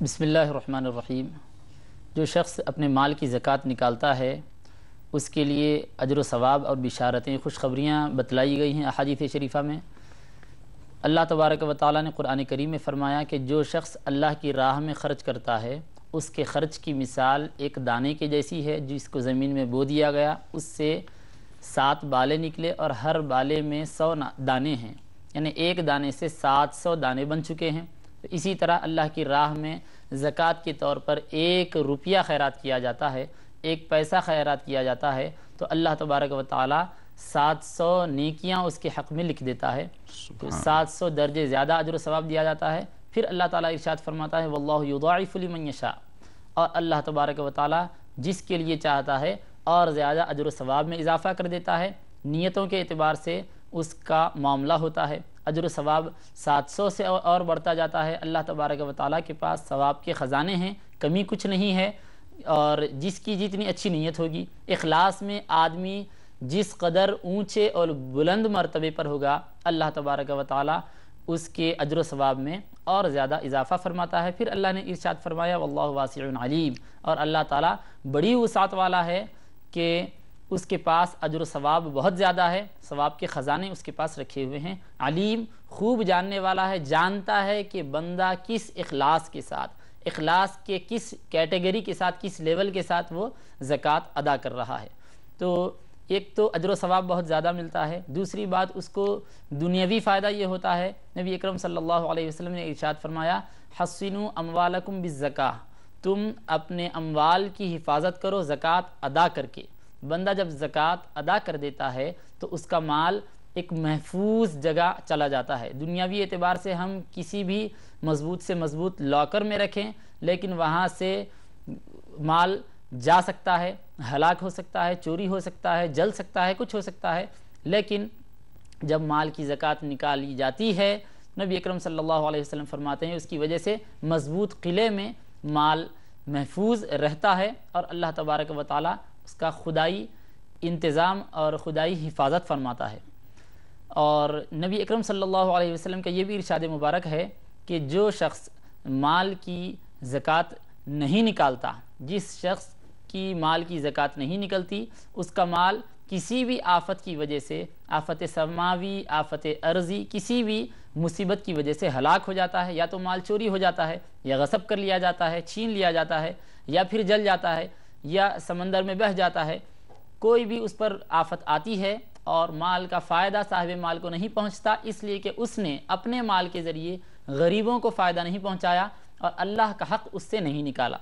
بسم اللہ الرحمن الرحیم۔ جو شخص اپنے مال کی زکوٰۃ نکالتا ہے اس کے لیے اجر و ثواب اور بشارتیں، خوشخبریاں بتلائی گئی ہیں احادیث شریفہ میں۔ اللہ تبارک و تعالیٰ نے قرآن کریم میں فرمایا کہ جو شخص اللہ کی راہ میں خرچ کرتا ہے اس کے خرچ کی مثال ایک دانے کے جیسی ہے جس کو زمین میں بو دیا گیا، اس سے 7 بالے نکلے اور ہر بالے میں 100 دانے ہیں، یعنی ایک دانے سے 700 دانے بن چکے ہیں۔ تو اسی طرح اللہ کی راہ میں زکوٰۃ کے طور پر 1 روپیہ خیرات کیا جاتا ہے، 1 پیسہ خیرات کیا جاتا ہے تو اللہ تبارک و تعالی 700 نیکیاں اس کے حق میں لکھ دیتا ہے، تو 700 درجے زیادہ اجر و ثواب دیا جاتا ہے۔ پھر اللہ تعالیٰ ارشاد فرماتا ہے واللہ یضاعف لمن یشاء، اور اللہ تبارک و تعالی جس کے لیے چاہتا ہے اور زیادہ اجر و ثواب میں اضافہ کر دیتا ہے۔ نیتوں کے اعتبار سے اس کا معاملہ ہوتا ہے، اجر و ثواب 700 سے اور بڑھتا جاتا ہے۔ اللہ تبارک و تعالیٰ کے پاس ثواب کے خزانے ہیں، کمی کچھ نہیں ہے، اور جس کی جتنی اچھی نیت ہوگی، اخلاص میں آدمی جس قدر اونچے اور بلند مرتبے پر ہوگا اللہ تبارک و تعالیٰ اس کے اجر و ثواب میں اور زیادہ اضافہ فرماتا ہے۔ پھر اللہ نے ارشاد فرمایا واللہ واسع علیم، اور اللہ تعالیٰ بڑی وسعت والا ہے کہ اس کے پاس اجر و ثواب بہت زیادہ ہے، ثواب کے خزانے اس کے پاس رکھے ہوئے ہیں۔ علیم، خوب جاننے والا ہے، جانتا ہے کہ بندہ کس اخلاص کے ساتھ، اخلاص کے کس کیٹیگری کے ساتھ، کس لیول کے ساتھ وہ زکوٰۃ ادا کر رہا ہے۔ تو ایک تو اجر و ثواب بہت زیادہ ملتا ہے، دوسری بات اس کو دنیاوی فائدہ یہ ہوتا ہے، نبی اکرم صلی اللہ علیہ وسلم نے ارشاد فرمایا حصنوا اموالکم بالزکاۃ، تم اپنے اموال کی حفاظت کرو زکوٰۃ ادا کر کے۔ بندہ جب زکوٰۃ ادا کر دیتا ہے تو اس کا مال ایک محفوظ جگہ چلا جاتا ہے۔ دنیاوی اعتبار سے ہم کسی بھی مضبوط سے مضبوط لاکر میں رکھیں لیکن وہاں سے مال جا سکتا ہے، ہلاک ہو سکتا ہے، چوری ہو سکتا ہے، جل سکتا ہے، کچھ ہو سکتا ہے، لیکن جب مال کی زکوٰۃ نکالی جاتی ہے نبی اکرم صلی اللہ علیہ وسلم فرماتے ہیں اس کی وجہ سے مضبوط قلعے میں مال محفوظ رہتا ہے اور اللہ تبارک و تعالی اس کا خدائی انتظام اور خدائی حفاظت فرماتا ہے۔ اور نبی اکرم صلی اللہ علیہ وسلم کا یہ بھی ارشاد مبارک ہے کہ جو شخص مال کی زکوٰۃ نہیں نکالتا، جس شخص کی مال کی زکوٰۃ نہیں نکلتی، اس کا مال کسی بھی آفت کی وجہ سے، آفت سماوی، آفت ارضی، کسی بھی مصیبت کی وجہ سے ہلاک ہو جاتا ہے، یا تو مال چوری ہو جاتا ہے، یا غصب کر لیا جاتا ہے، چھین لیا جاتا ہے، یا پھر جل جاتا ہے، یا سمندر میں بہہ جاتا ہے، کوئی بھی اس پر آفت آتی ہے اور مال کا فائدہ صاحب مال کو نہیں پہنچتا، اس لیے کہ اس نے اپنے مال کے ذریعے غریبوں کو فائدہ نہیں پہنچایا اور اللہ کا حق اس سے نہیں نکالا۔